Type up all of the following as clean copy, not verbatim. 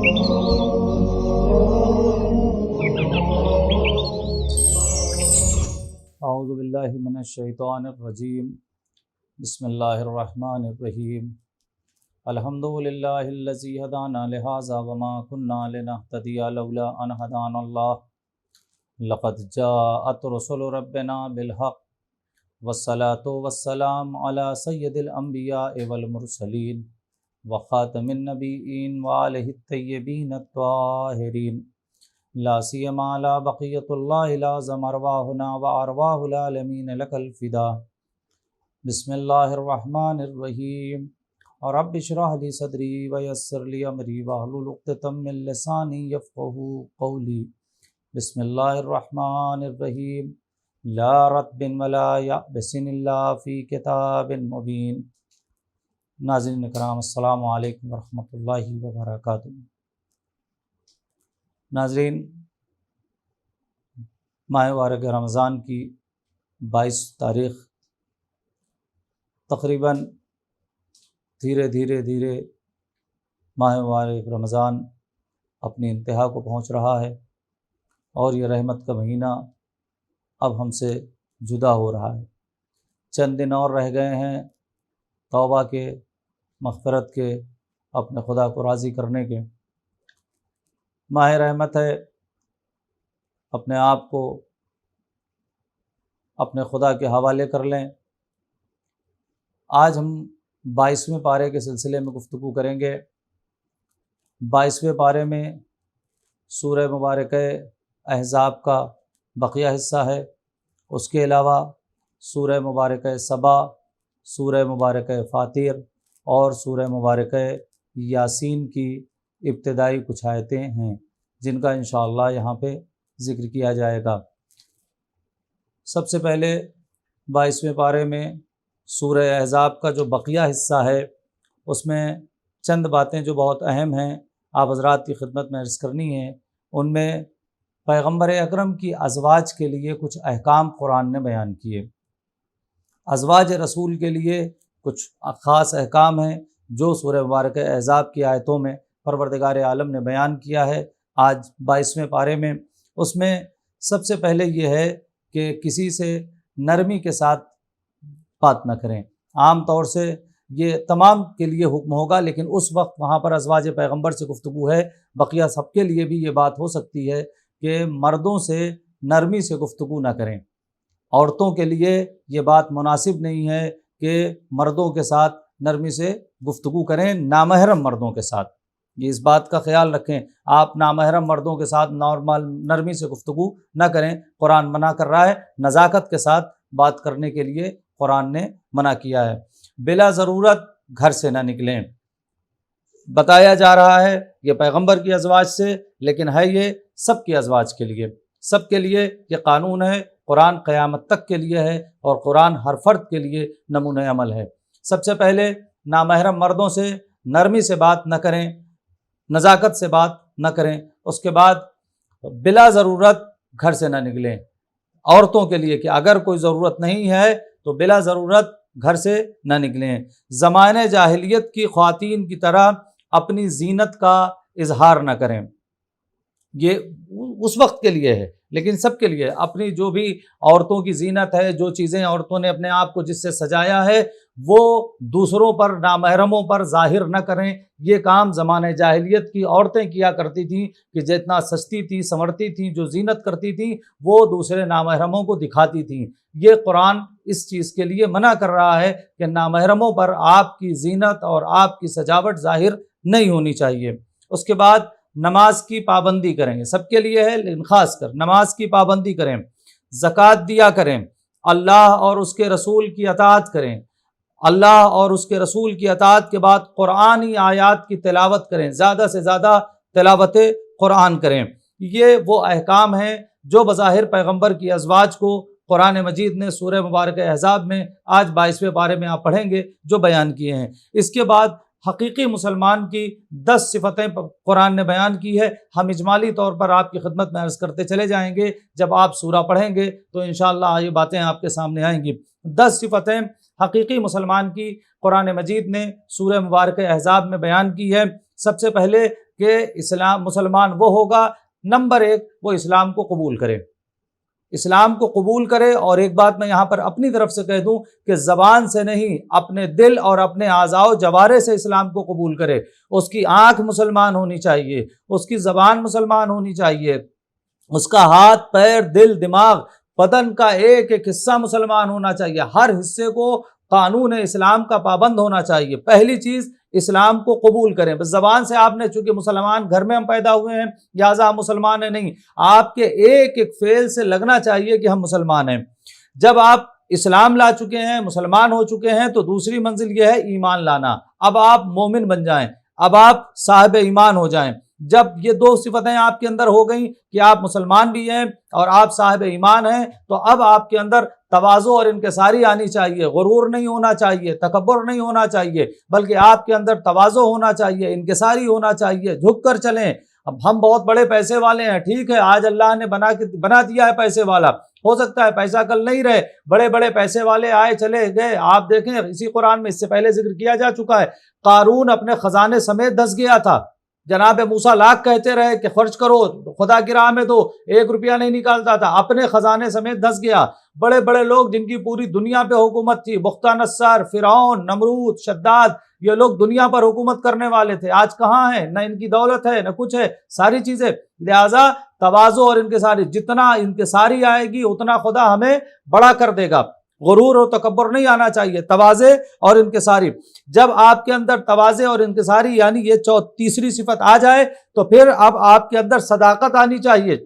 اعوذ باللہ من الشیطان الرجیم بسم اللہ الرحمن الرحیم الحمد للہ الذی ہدانا لہذا وما كنا لنہتدی لولا ان ہدانا اللہ لقد جاءت رسل ربنا بالحق والصلاة والسلام علی سید الانبیاء والمرسلین وخاتم النبیین وآلہ الطیبین الطاہرین لا سیما لا بقیت اللہ لازم ارواحنا وارواح العالمین لک الفداء بسم اللہ الرحمن الرحیم رب اشرح لی صدری ویسر لی امری واحلل عقدۃ من لسانی یفقہوا قولی بسم اللہ الرحمن الرحیم لا رطب ولا یابس الا فی کتاب مبین۔ ناظرین کرام السلام علیکم ورحمۃ اللہ وبرکاتہ۔ ناظرین، ماہ مبارک رمضان کی 22 تاریخ تقریباً دھیرے دھیرے ماہ مبارک رمضان اپنی انتہا کو پہنچ رہا ہے اور یہ رحمت کا مہینہ اب ہم سے جدا ہو رہا ہے۔ چند دن اور رہ گئے ہیں توبہ کے، مغفرت کے، اپنے خدا کو راضی کرنے کے۔ ماہ رحمت ہے، اپنے آپ کو اپنے خدا کے حوالے کر لیں۔ آج ہم 22ویں پارے کے سلسلے میں گفتگو کریں گے۔ 22ویں پارے میں سورہ مبارکہ احزاب کا بقیہ حصہ ہے۔ اس کے علاوہ سورہ مبارکہ سبا، سورہ مبارکہ فاطر اور سورہ مبارکہ یاسین کی ابتدائی کچھ آیتیں ہیں جن کا انشاءاللہ یہاں پہ ذکر کیا جائے گا۔ سب سے پہلے 22ویں پارے میں سورہ احزاب کا جو بقیہ حصہ ہے اس میں چند باتیں جو بہت اہم ہیں آپ حضرات کی خدمت میں عرض کرنی ہیں۔ ان میں پیغمبر اکرم کی ازواج کے لیے کچھ احکام قرآن نے بیان کیے۔ ازواج رسول کے لیے کچھ خاص احکام ہیں جو سورہ مبارکہ احزاب کی آیتوں میں پروردگار عالم نے بیان کیا ہے آج 22ویں پارے میں۔ اس میں سب سے پہلے یہ ہے کہ کسی سے نرمی کے ساتھ بات نہ کریں۔ عام طور سے یہ تمام کے لیے حکم ہوگا، لیکن اس وقت وہاں پر ازواج پیغمبر سے گفتگو ہے، بقیہ سب کے لیے بھی یہ بات ہو سکتی ہے کہ مردوں سے نرمی سے گفتگو نہ کریں۔ عورتوں کے لیے یہ بات مناسب نہیں ہے کہ مردوں کے ساتھ نرمی سے گفتگو کریں، نامحرم مردوں کے ساتھ۔ یہ اس بات کا خیال رکھیں، آپ نامحرم مردوں کے ساتھ نارمل نرمی سے گفتگو نہ کریں۔ قرآن منع کر رہا ہے، نزاکت کے ساتھ بات کرنے کے لیے قرآن نے منع کیا ہے۔ بلا ضرورت گھر سے نہ نکلیں۔ بتایا جا رہا ہے یہ پیغمبر کی ازواج سے، لیکن ہے یہ سب کی ازواج کے لیے، سب کے لیے یہ قانون ہے۔ قرآن قیامت تک کے لیے ہے اور قرآن ہر فرد کے لیے نمونہ عمل ہے۔ سب سے پہلے نامحرم مردوں سے نرمی سے بات نہ کریں، نزاکت سے بات نہ کریں۔ اس کے بعد بلا ضرورت گھر سے نہ نکلیں۔ عورتوں کے لیے کہ اگر کوئی ضرورت نہیں ہے تو بلا ضرورت گھر سے نہ نکلیں۔ زمانے جاہلیت کی خواتین کی طرح اپنی زینت کا اظہار نہ کریں۔ یہ اس وقت کے لیے ہے، لیکن سب کے لیے اپنی جو بھی عورتوں کی زینت ہے، جو چیزیں عورتوں نے اپنے آپ کو جس سے سجایا ہے، وہ دوسروں پر، نامحرموں پر ظاہر نہ کریں۔ یہ کام زمانے جاہلیت کی عورتیں کیا کرتی تھیں کہ جتنا سجتی تھی، سنورتی تھیں، جو زینت کرتی تھیں وہ دوسرے نامحرموں کو دکھاتی تھیں۔ یہ قرآن اس چیز کے لیے منع کر رہا ہے کہ نامحرموں پر آپ کی زینت اور آپ کی سجاوٹ ظاہر نہیں ہونی چاہیے۔ اس کے بعد نماز کی پابندی کریں، یہ سب کے لیے ہے لیکن خاص کر نماز کی پابندی کریں، زکوٰۃ دیا کریں، اللہ اور اس کے رسول کی اطاعت کریں، اللہ اور اس کے رسول کی اطاعت کے بعد قرآنی آیات کی تلاوت کریں، زیادہ سے زیادہ تلاوت قرآن کریں۔ یہ وہ احکام ہیں جو بظاہر پیغمبر کی ازواج کو قرآن مجید نے سورہ مبارکہ احزاب میں آج 22ویں پارے میں آپ پڑھیں گے جو بیان کیے ہیں۔ اس کے بعد حقیقی مسلمان کی 10 صفتیں قرآن نے بیان کی ہے۔ ہم اجمالی طور پر آپ کی خدمت میں عرض کرتے چلے جائیں گے، جب آپ سورہ پڑھیں گے تو انشاءاللہ یہ باتیں آپ کے سامنے آئیں گی۔ 10 صفتیں حقیقی مسلمان کی قرآن مجید نے سورہ مبارکہ احزاب میں بیان کی ہے۔ سب سے پہلے کہ اسلام مسلمان وہ ہوگا، نمبر ایک وہ اسلام کو قبول کرے، اسلام کو قبول کرے۔ اور ایک بات میں یہاں پر اپنی طرف سے کہہ دوں کہ زبان سے نہیں، اپنے دل اور اپنے اعضاء و جوارح سے اسلام کو قبول کرے۔ اس کی آنکھ مسلمان ہونی چاہیے، اس کی زبان مسلمان ہونی چاہیے، اس کا ہاتھ، پیر، دل، دماغ، بدن کا ایک ایک حصہ مسلمان ہونا چاہیے، ہر حصے کو قانون اسلام کا پابند ہونا چاہیے۔ پہلی چیز اسلام کو قبول کریں۔ بس زبان سے آپ نے، چونکہ مسلمان گھر میں ہم پیدا ہوئے ہیں لہٰذا ہم مسلمان ہیں، نہیں، آپ کے ایک ایک فعل سے لگنا چاہیے کہ ہم مسلمان ہیں۔ جب آپ اسلام لا چکے ہیں، مسلمان ہو چکے ہیں، تو دوسری منزل یہ ہے ایمان لانا۔ اب آپ مومن بن جائیں، اب آپ صاحب ایمان ہو جائیں۔ جب یہ دو صفتیں آپ کے اندر ہو گئیں کہ آپ مسلمان بھی ہیں اور آپ صاحب ایمان ہیں، تو اب آپ کے اندر تواضع اور انکساری آنی چاہیے، غرور نہیں ہونا چاہیے، تکبر نہیں ہونا چاہیے، بلکہ آپ کے اندر تواضع ہونا چاہیے، انکساری ہونا چاہیے، جھک کر چلیں۔ اب ہم بہت بڑے پیسے والے ہیں، ٹھیک ہے، آج اللہ نے بنا دیا ہے پیسے والا، ہو سکتا ہے پیسہ کل نہیں رہے، بڑے بڑے پیسے والے آئے چلے گئے۔ آپ دیکھیں اسی قرآن میں اس سے پہلے ذکر کیا جا چکا ہے، قارون اپنے خزانے سمیت دھس گیا تھا، جناب موسیٰ لاکھ کہتے رہے کہ خرچ کرو خدا کی راہ میں، تو 1 روپیہ نہیں نکالتا تھا، اپنے خزانے سمیت دھس گیا۔ بڑے بڑے لوگ جن کی پوری دنیا پہ حکومت تھی، بختہ نصر، فرعون، نمرود، شداد، یہ لوگ دنیا پر حکومت کرنے والے تھے، آج کہاں ہیں؟ نہ ان کی دولت ہے، نہ کچھ ہے، ساری چیزیں۔ لہٰذا تواضع اور انکساری، جتنا انکساری آئے گی اتنا خدا ہمیں بڑا کر دے گا۔ غرور اور تکبر نہیں آنا چاہیے، تواضع اور انکساری۔ جب آپ کے اندر تواضع اور انکساری یعنی یہ تیسری صفت آ جائے تو پھر اب آپ کے اندر صداقت آنی چاہیے۔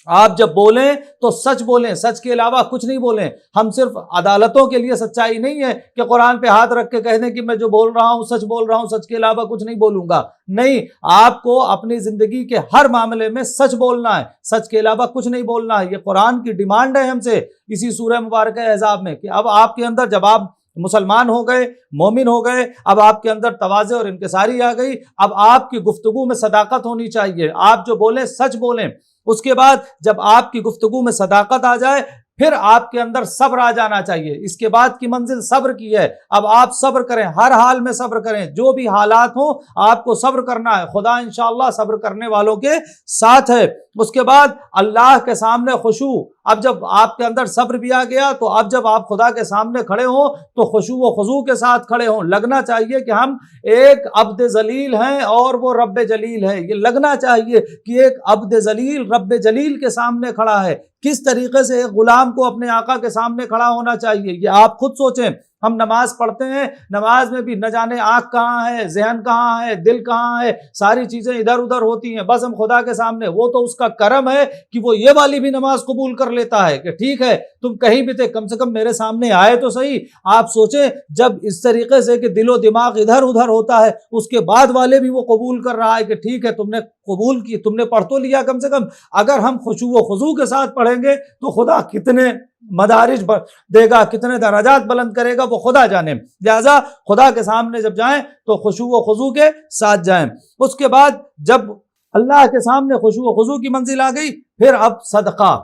آپ جب بولیں تو سچ بولیں، سچ کے علاوہ کچھ نہیں بولیں۔ ہم صرف عدالتوں کے لیے سچائی نہیں ہے کہ قرآن پہ ہاتھ رکھ کے کہہ دیں کہ میں جو بول رہا ہوں سچ بول رہا ہوں، سچ کے علاوہ کچھ نہیں بولوں گا، نہیں، آپ کو اپنی زندگی کے ہر معاملے میں سچ بولنا ہے، سچ کے علاوہ کچھ نہیں بولنا ہے۔ یہ قرآن کی ڈیمانڈ ہے ہم سے اسی سورہ مبارکہ احزاب میں کہ اب آپ کے اندر، جب آپ مسلمان ہو گئے، مومن ہو گئے، اب آپ کے اندر تواضع اور انکساری آ گئی، اب آپ کی گفتگو میں صداقت ہونی چاہیے، آپ جو بولیں سچ بولیں۔ اس کے بعد جب آپ کی گفتگو میں صداقت آ جائے پھر آپ کے اندر صبر آ جانا چاہیے۔ اس کے بعد کی منزل صبر کی ہے، اب آپ صبر کریں، ہر حال میں صبر کریں، جو بھی حالات ہوں آپ کو صبر کرنا ہے، خدا انشاءاللہ صبر کرنے والوں کے ساتھ ہے۔ اس کے بعد اللہ کے سامنے خشوع، اب جب آپ کے اندر صبر بھی آ گیا تو اب جب آپ خدا کے سامنے کھڑے ہوں تو خشوع و خضوع کے ساتھ کھڑے ہوں، لگنا چاہیے کہ ہم ایک عبد ذلیل ہیں اور وہ رب جلیل ہے، یہ لگنا چاہیے کہ ایک عبد ذلیل رب جلیل کے سامنے کھڑا ہے۔ کس طریقے سے ایک غلام کو اپنے آقا کے سامنے کھڑا ہونا چاہیے یہ آپ خود سوچیں۔ ہم نماز پڑھتے ہیں، نماز میں بھی نہ جانے آنکھ کہاں ہے، ذہن کہاں ہے، دل کہاں ہے، ساری چیزیں ادھر ادھر ہوتی ہیں، بس ہم خدا کے سامنے، وہ تو اس کا کرم ہے کہ وہ یہ والی بھی نماز قبول کر لیتا ہے کہ ٹھیک ہے تم کہیں بھی تھے، کم سے کم میرے سامنے آئے تو صحیح۔ آپ سوچیں جب اس طریقے سے کہ دل و دماغ ادھر ادھر ہوتا ہے، اس کے بعد والے بھی وہ قبول کر رہا ہے کہ ٹھیک ہے تم نے قبول کی، تم نے پڑھ تو لیا کم سے کم۔ اگر ہم خشوع و خضوع کے ساتھ پڑھیں گے تو خدا کتنے مدارج دے گا، کتنے درجات بلند کرے گا وہ خدا جانے۔ لہذا خدا کے سامنے جب جائیں تو خشوع و خضوع کے ساتھ جائیں۔ اس کے بعد جب اللہ کے سامنے خشوع و خضوع کی منزل آ گئی پھر اب صدقہ،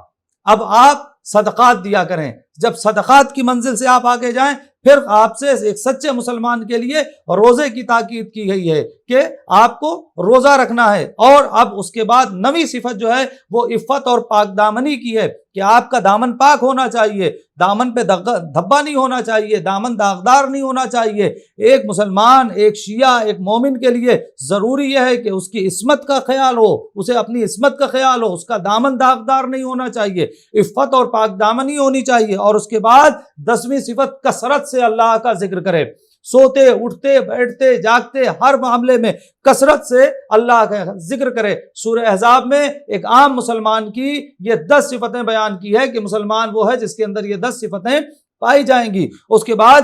اب آپ صدقات دیا کریں۔ جب صدقات کی منزل سے آپ آگے جائیں پھر آپ سے ایک سچے مسلمان کے لیے روزے کی تاکید کی گئی ہے کہ آپ کو روزہ رکھنا ہے۔ اور اب اس کے بعد نویں صفت جو ہے وہ عفت اور پاک دامنی کی ہے کہ آپ کا دامن پاک ہونا چاہیے، دامن پہ دھبا نہیں ہونا چاہیے، دامن داغدار نہیں ہونا چاہیے۔ ایک مسلمان، ایک شیعہ، ایک مومن کے لیے ضروری یہ ہے کہ اس کی عصمت کا خیال ہو، اسے اپنی عصمت کا خیال ہو، اس کا دامن داغدار نہیں ہونا چاہیے، عفت اور پاک دامنی ہونی چاہیے۔ اور اس کے بعد 10ویں صفت کثرت سے اللہ کا ذکر کرے، سوتے اٹھتے بیٹھتے جاگتے ہر معاملے میں کثرت سے اللہ کا ذکر کرے۔ سورہ احزاب میں ایک عام مسلمان کی یہ 10 صفتیں بیان کی ہے کہ مسلمان وہ ہے جس کے اندر یہ 10 صفتیں پائی جائیں گی۔ اس کے بعد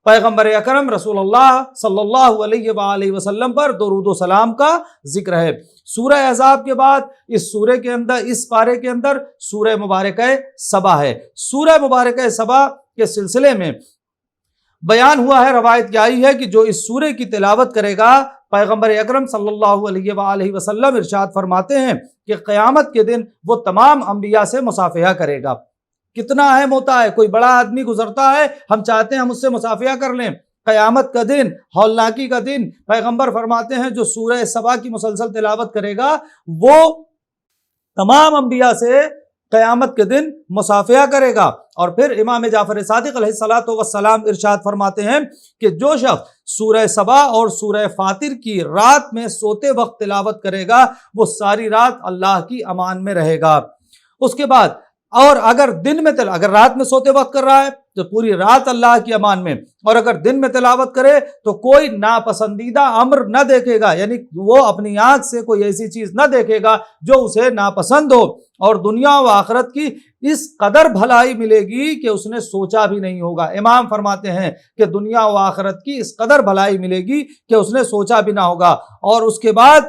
پیغمبر اکرم رسول اللہ صلی اللہ علیہ وآلہ وسلم پر درود و سلام کا ذکر ہے۔ سورہ احزاب کے بعد اس سورے کے اندر، اس پارے کے اندر سورہ مبارکہ سبا ہے۔ سورہ مبارکہ سبا کے سلسلے میں بیان ہوا ہے، روایت کی آئی ہے کہ جو اس سورے کی تلاوت کرے گا، پیغمبر اکرم صلی اللہ علیہ وآلہ وسلم ارشاد فرماتے ہیں کہ قیامت کے دن وہ تمام انبیاء سے مصافحہ کرے گا۔ کتنا اہم ہوتا ہے، کوئی بڑا آدمی گزرتا ہے ہم چاہتے ہیں ہم اس سے مصافحہ کر لیں، قیامت کا دن، ہولناکی کا دن، پیغمبر فرماتے ہیں جو سورہ سبا کی مسلسل تلاوت کرے گا وہ تمام انبیاء سے قیامت کے دن مصافحہ کرے گا۔ اور پھر امام جعفر صادق علیہ الصلوۃ والسلام ارشاد فرماتے ہیں کہ جو شخص سورہ سبا اور سورہ فاطر کی رات میں سوتے وقت تلاوت کرے گا وہ ساری رات اللہ کی امان میں رہے گا۔ اس کے بعد اور اگر رات میں سوتے وقت کر رہا ہے تو پوری رات اللہ کی امان میں، اور اگر دن میں تلاوت کرے تو کوئی ناپسندیدہ امر نہ دیکھے گا، یعنی وہ اپنی آنکھ سے کوئی ایسی چیز نہ دیکھے گا جو اسے ناپسند ہو، اور دنیا و آخرت کی اس قدر بھلائی ملے گی کہ اس نے سوچا بھی نہیں ہوگا۔ امام فرماتے ہیں کہ دنیا و آخرت کی اس قدر بھلائی ملے گی کہ اس نے سوچا بھی نہ ہوگا۔ اور اس کے بعد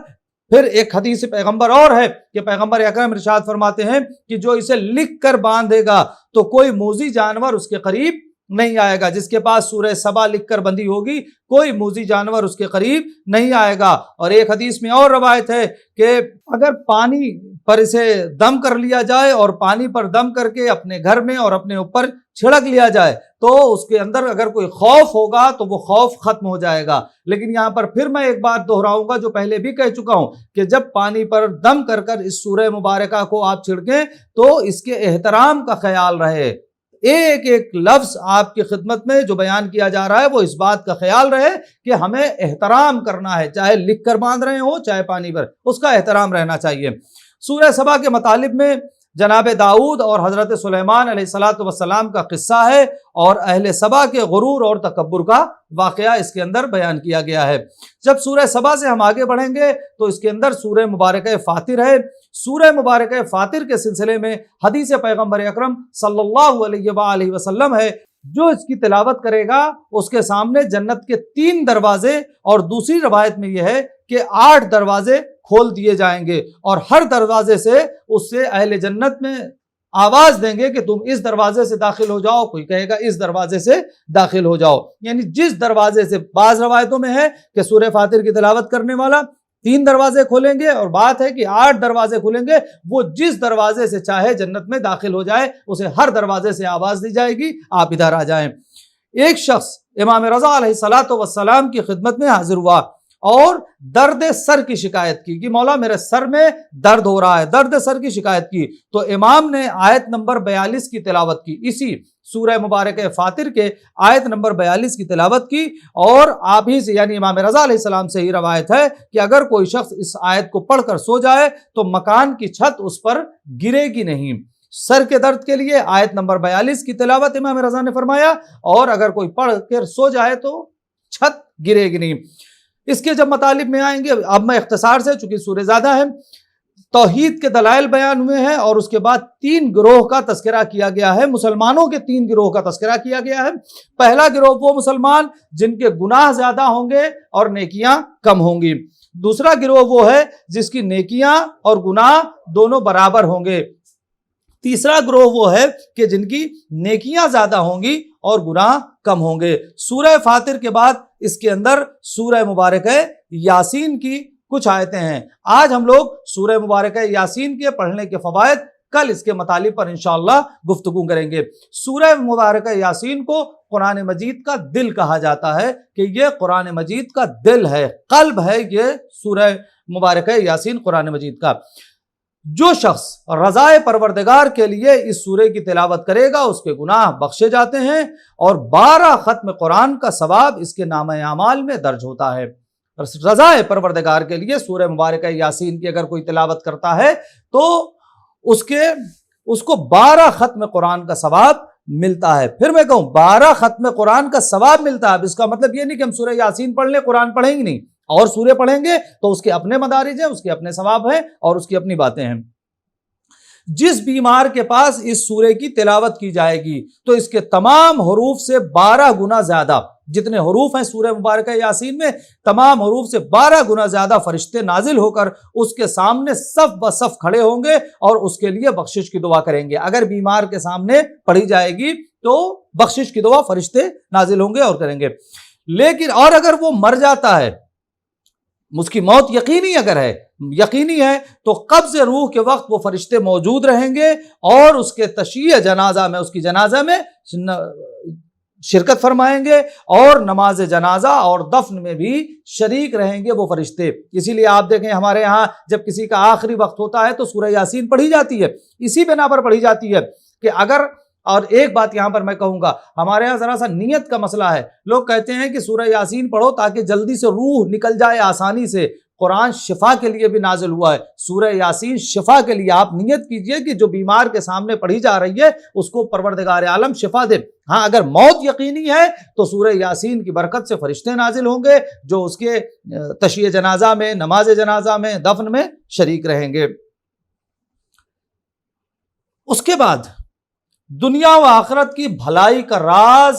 پھر ایک حدیث پیغمبر اور ہے کہ پیغمبر اکرم ارشاد فرماتے ہیں کہ جو اسے لکھ کر باندھے گا تو کوئی موذی جانور اس کے قریب نہیں آئے گا۔ جس کے پاس سورہ سبا لکھ کر بندی ہوگی کوئی موذی جانور اس کے قریب نہیں آئے گا۔ اور ایک حدیث میں اور روایت ہے کہ اگر پانی پر اسے دم کر لیا جائے اور پانی پر دم کر کے اپنے گھر میں اور اپنے اوپر چھڑک لیا جائے تو اس کے اندر اگر کوئی خوف ہوگا تو وہ خوف ختم ہو جائے گا۔ لیکن یہاں پر پھر میں ایک بات دہراؤں گا جو پہلے بھی کہہ چکا ہوں کہ جب پانی پر دم کر کر اس سورہ مبارکہ کو آپ چھڑکیں تو اس کے احترام کا خیال رہے۔ ایک ایک لفظ آپ کی خدمت میں جو بیان کیا جا رہا ہے وہ اس بات کا خیال رہے کہ ہمیں احترام کرنا ہے، چاہے لکھ کر باندھ رہے ہوں چاہے پانی پر، اس کا احترام رہنا چاہیے۔ سورہ سبا کے مطالب میں جناب داؤد اور حضرت سلیمان علیہ الصلوۃ والسلام کا قصہ ہے اور اہل سبا کے غرور اور تکبر کا واقعہ اس کے اندر بیان کیا گیا ہے۔ جب سورہ سبا سے ہم آگے بڑھیں گے تو اس کے اندر سورہ مبارکہ فاطر ہے۔ سورہ مبارکہ فاطر کے سلسلے میں حدیث پیغمبر اکرم صلی اللہ علیہ وآلہ وسلم ہے جو اس کی تلاوت کرے گا اس کے سامنے جنت کے 3 دروازے، اور دوسری روایت میں یہ ہے کہ 8 دروازے کھول دیے جائیں گے، اور ہر دروازے سے اس سے اہل جنت میں آواز دیں گے کہ تم اس دروازے سے داخل ہو جاؤ، کوئی کہے گا اس دروازے سے داخل ہو جاؤ، یعنی جس دروازے سے، بعض روایتوں میں ہے کہ سورہ فاطر کی تلاوت کرنے والا 3 دروازے کھولیں گے، اور بات ہے کہ 8 دروازے کھولیں گے، وہ جس دروازے سے چاہے جنت میں داخل ہو جائے اسے ہر دروازے سے آواز دی جائے گی آپ ادھر آ جائیں۔ ایک شخص امام رضا علیہ الصلوۃ والسلام کی خدمت میں حاضر ہوا اور درد سر کی شکایت کی کہ مولا میرے سر میں درد ہو رہا ہے، درد سر کی شکایت کی، تو امام نے آیت نمبر 42 کی تلاوت کی، اسی سورہ مبارکہ فاطر کے آیت نمبر 42 کی تلاوت کی، اور آپ ہی سے یعنی امام رضا علیہ السلام سے ہی روایت ہے کہ اگر کوئی شخص اس آیت کو پڑھ کر سو جائے تو مکان کی چھت اس پر گرے گی نہیں۔ سر کے درد کے لیے آیت نمبر 42 کی تلاوت امام رضا نے فرمایا، اور اگر کوئی پڑھ کر سو جائے تو چھت گرے گی نہیں۔ اس کے جب مطالب میں آئیں گے، اب میں اختصار سے چونکہ سورہ زیادہ ہے، توحید کے دلائل بیان ہوئے ہیں، اور اس کے بعد 3 گروہ کا تذکرہ کیا گیا ہے، مسلمانوں کے 3 گروہ کا تذکرہ کیا گیا ہے۔ پہلا گروہ وہ مسلمان جن کے گناہ زیادہ ہوں گے اور نیکیاں کم ہوں گی، دوسرا گروہ وہ ہے جس کی نیکیاں اور گناہ دونوں برابر ہوں گے، تیسرا گروہ وہ ہے کہ جن کی نیکیاں زیادہ ہوں گی اور گناہ کم ہوں گے۔ سورہ فاطر کے بعد اس کے اندر سورہ مبارکہ یاسین کی کچھ آیتیں ہیں۔ آج ہم لوگ سورہ مبارکہ یاسین کے پڑھنے کے فوائد، کل اس کے مطالب پر انشاءاللہ گفتگو کریں گے۔ سورہ مبارکہ یاسین کو قرآن مجید کا دل کہا جاتا ہے کہ یہ قرآن مجید کا دل ہے، قلب ہے یہ سورہ مبارکہ یاسین قرآن مجید کا۔ جو شخص رضائے پروردگار کے لیے اس سورے کی تلاوت کرے گا اس کے گناہ بخشے جاتے ہیں، اور 12 ختم قرآن کا ثواب اس کے نامہ اعمال میں درج ہوتا ہے۔ رضائے پروردگار کے لیے سورہ مبارکہ یاسین کی اگر کوئی تلاوت کرتا ہے تو اس کو 12 ختم قرآن کا ثواب ملتا ہے۔ پھر میں کہوں 12 ختم قرآن کا ثواب ملتا ہے، اب اس کا مطلب یہ نہیں کہ ہم سورہ یاسین پڑھ لیں قرآن پڑھیں گے نہیں، اور سورے پڑھیں گے تو اس کے اپنے مدارج ہیں، اس کے اپنے ثواب ہیں اور اس کی اپنی باتیں ہیں۔ جس بیمار کے پاس اس سورے کی تلاوت کی جائے گی تو اس کے تمام حروف سے 12 گنا زیادہ، جتنے حروف ہیں سورہ مبارکہ یاسین میں تمام حروف سے 12 گنا زیادہ فرشتے نازل ہو کر اس کے سامنے صف بہ صف کھڑے ہوں گے اور اس کے لیے بخشش کی دعا کریں گے۔ اگر بیمار کے سامنے پڑھی جائے گی تو بخشش کی دعا فرشتے نازل ہوں گے اور کریں گے۔ لیکن اور اگر وہ مر جاتا ہے، اس کی موت یقینی ہے تو قبض روح کے وقت وہ فرشتے موجود رہیں گے اور اس کے تشییع جنازہ میں، اس کی جنازہ میں شرکت فرمائیں گے اور نماز جنازہ اور دفن میں بھی شریک رہیں گے وہ فرشتے۔ اسی لیے آپ دیکھیں ہمارے یہاں جب کسی کا آخری وقت ہوتا ہے تو سورہ یاسین پڑھی جاتی ہے، اسی بنا پر پڑھی جاتی ہے کہ اگر، اور ایک بات یہاں پر میں کہوں گا، ہمارے یہاں ذرا سا نیت کا مسئلہ ہے۔ لوگ کہتے ہیں کہ سورہ یاسین پڑھو تاکہ جلدی سے روح نکل جائے آسانی سے۔ قرآن شفا کے لیے بھی نازل ہوا ہے، سورہ یاسین شفا کے لیے۔ آپ نیت کیجئے کہ جو بیمار کے سامنے پڑھی جا رہی ہے اس کو پروردگار عالم شفا دے۔ ہاں اگر موت یقینی ہے تو سورہ یاسین کی برکت سے فرشتے نازل ہوں گے جو اس کے تشییع جنازہ میں، نماز جنازہ میں، دفن میں شریک رہیں گے۔ اس کے بعد دنیا و آخرت کی بھلائی کا راز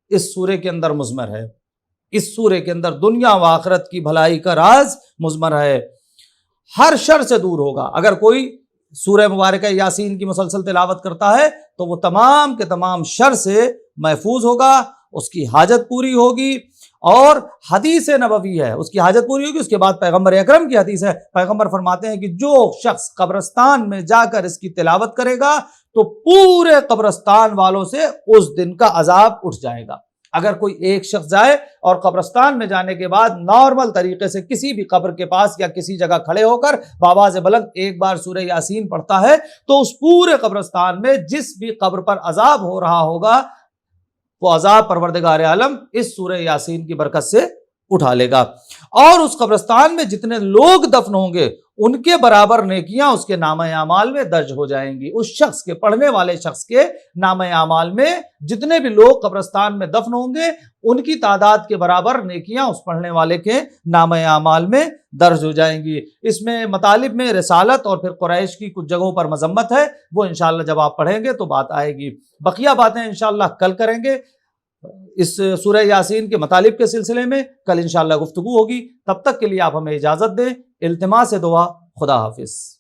اس سورے کے اندر مضمر ہے۔ اس سورے کے اندر دنیا و آخرت کی بھلائی کا راز مضمر ہے۔ ہر شر سے دور ہوگا۔ اگر کوئی سورہ مبارکہ یاسین کی مسلسل تلاوت کرتا ہے تو وہ تمام کے تمام شر سے محفوظ ہوگا، اس کی حاجت پوری ہوگی۔ اور حدیث نبوی ہے، اس کی حاجت پوری ہوگی۔ اس کے بعد پیغمبر اکرم کی حدیث ہے، پیغمبر فرماتے ہیں کہ جو شخص قبرستان میں جا کر اس کی تلاوت کرے گا تو پورے قبرستان والوں سے اس دن کا عذاب اٹھ جائے گا۔ اگر کوئی ایک شخص جائے اور قبرستان میں جانے کے بعد نارمل طریقے سے کسی بھی قبر کے پاس یا کسی جگہ کھڑے ہو کر بآواز بلند ایک بار سورہ یاسین پڑھتا ہے تو اس پورے قبرستان میں جس بھی قبر پر عذاب ہو رہا ہوگا وہ عذاب پروردگار عالم اس سورہ یاسین کی برکت سے اٹھا لے گا۔ اور اس قبرستان میں جتنے لوگ دفن ہوں گے ان کے برابر نیکیاں اس کے نامہ اعمال میں درج ہو جائیں گی۔ اس شخص کے، پڑھنے والے شخص کے نامہ اعمال میں جتنے بھی لوگ قبرستان میں دفن ہوں گے ان کی تعداد کے برابر نیکیاں اس پڑھنے والے کے نامہ اعمال میں درج ہو جائیں گی۔ اس میں مطالب میں رسالت اور پھر قریش کی کچھ جگہوں پر مذمت ہے، وہ انشاءاللہ جب آپ پڑھیں گے تو بات آئے گی۔ بقیہ باتیں انشاءاللہ کل کریں گے۔ اس سورہ یاسین کے مطالب کے سلسلے میں کل انشاءاللہ گفتگو ہوگی۔ تب تک کے لیے آپ ہمیں اجازت دیں۔ التماس دعا، خدا حافظ۔